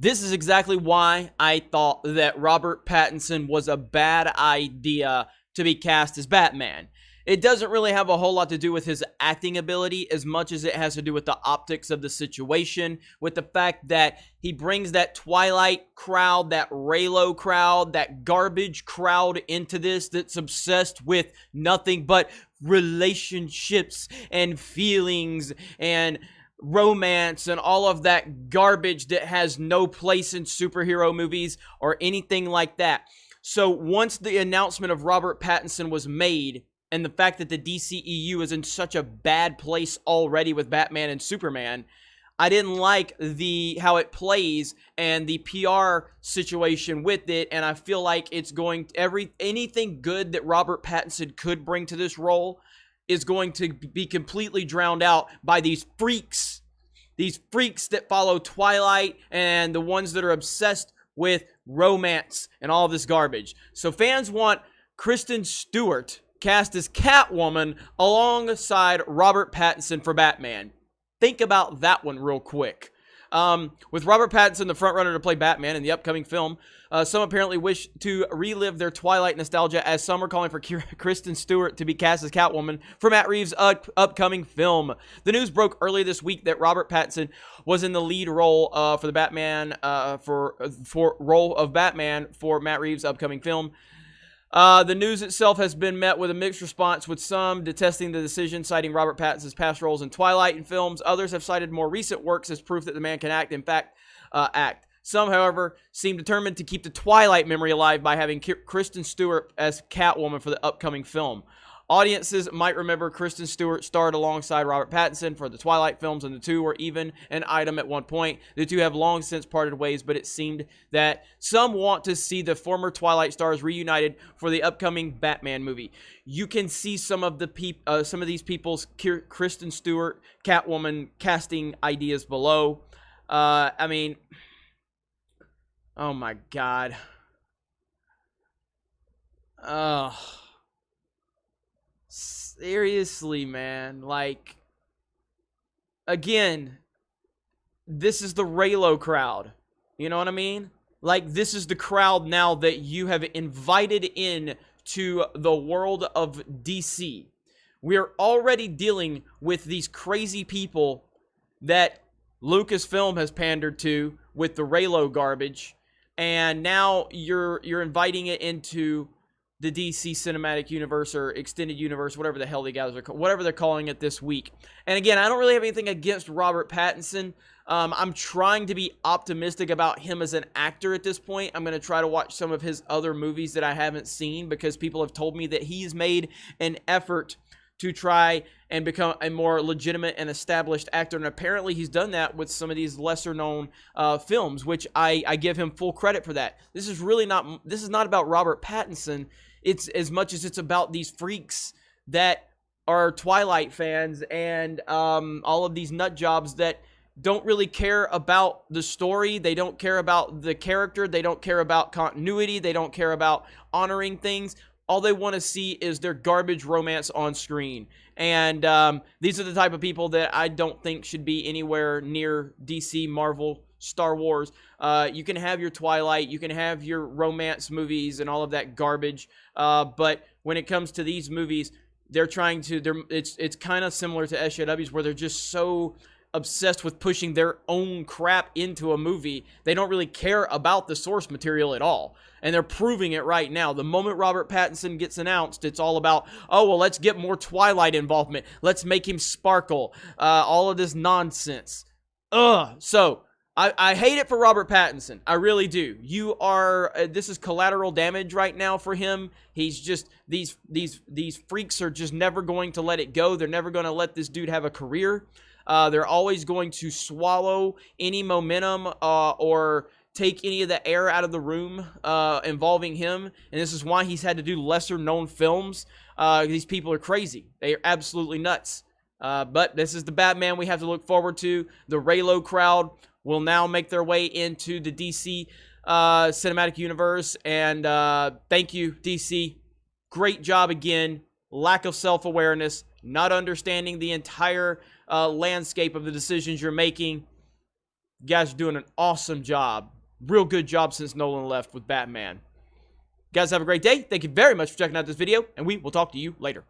This is exactly why I thought that Robert Pattinson was a bad idea to be cast as Batman. It doesn't really have a whole lot to do with his acting ability as much as it has to do with the optics of the situation, with the fact that he brings that Twilight crowd, that Raylo crowd, that garbage crowd into this that's obsessed with nothing but relationships and feelings and romance and all of that garbage that has no place in superhero movies or anything like that. So once the announcement of Robert Pattinson was made, and the fact that the DCEU is in such a bad place already with Batman and Superman, I didn't like how it plays and the PR situation with it, and I feel like it's going anything good that Robert Pattinson could bring to this role is going to be completely drowned out by these freaks that follow Twilight and the ones that are obsessed with romance and all this garbage. So fans want Kristen Stewart cast as Catwoman alongside Robert Pattinson for Batman. Think about that one real quick. With Robert Pattinson the frontrunner to play Batman in the upcoming film, some apparently wish to relive their Twilight nostalgia, as some are calling for Kristen Stewart to be cast as Catwoman for Matt Reeves' upcoming film. The news broke earlier this week that Robert Pattinson was in the lead role for the Batman for role of Batman for Matt Reeves' upcoming film. The news itself has been met with a mixed response, with some detesting the decision, citing Robert Pattinson's past roles in Twilight and films. Others have cited more recent works as proof that the man can act. In fact, act. Some, however, seem determined to keep the Twilight memory alive by having Kristen Stewart as Catwoman for the upcoming film. Audiences might remember Kristen Stewart starred alongside Robert Pattinson for the Twilight films, and the two were even an item at one point. The two have long since parted ways, but it seemed that some want to see the former Twilight stars reunited for the upcoming Batman movie. You can see some of these people's Kristen Stewart Catwoman casting ideas below. I mean, oh my God. Seriously, man. Like, again, this is the Raylo crowd. You know what I mean? Like, this is the crowd now that you have invited in to the world of DC. We're already dealing with these crazy people that Lucasfilm has pandered to with the Raylo garbage, and now you're inviting it into the DC Cinematic Universe or Extended Universe, whatever the hell whatever they're calling it this week. And again, I don't really have anything against Robert Pattinson. I'm trying to be optimistic about him as an actor at this point. I'm going to try to watch some of his other movies that I haven't seen, because people have told me that he's made an effort to try and become a more legitimate and established actor. And apparently he's done that with some of these lesser known films, which I give him full credit for that. This is not about Robert Pattinson. It's as much as it's about these freaks that are Twilight fans and all of these nut jobs that don't really care about the story. They don't care about the character. They don't care about continuity. They don't care about honoring things. All they want to see is their garbage romance on screen. And these are the type of people that I don't think should be anywhere near DC, Marvel, Star Wars. You can have your Twilight, you can have your romance movies and all of that garbage. But when it comes to these movies, they're trying to, it's kind of similar to SJWs, where they're just so obsessed with pushing their own crap into a movie. They don't really care about the source material at all. And they're proving it right now. The moment Robert Pattinson gets announced, it's all about, oh, well, let's get more Twilight involvement. Let's make him sparkle. All of this nonsense. So I hate it for Robert Pattinson. I really do. This is collateral damage right now for him. He's just, these freaks are just never going to let it go. They're never going to let this dude have a career. They're always going to swallow any momentum or take any of the air out of the room involving him. And this is why he's had to do lesser known films. These people are crazy. They are absolutely nuts. But this is the Batman we have to look forward to. The Raylo crowd will now make their way into the DC Cinematic Universe. And thank you, DC. Great job again. Lack of self-awareness, not understanding the entire landscape of the decisions you're making. You guys are doing an awesome job. Real good job since Nolan left with Batman. You guys have a great day. Thank you very much for checking out this video, and we will talk to you later.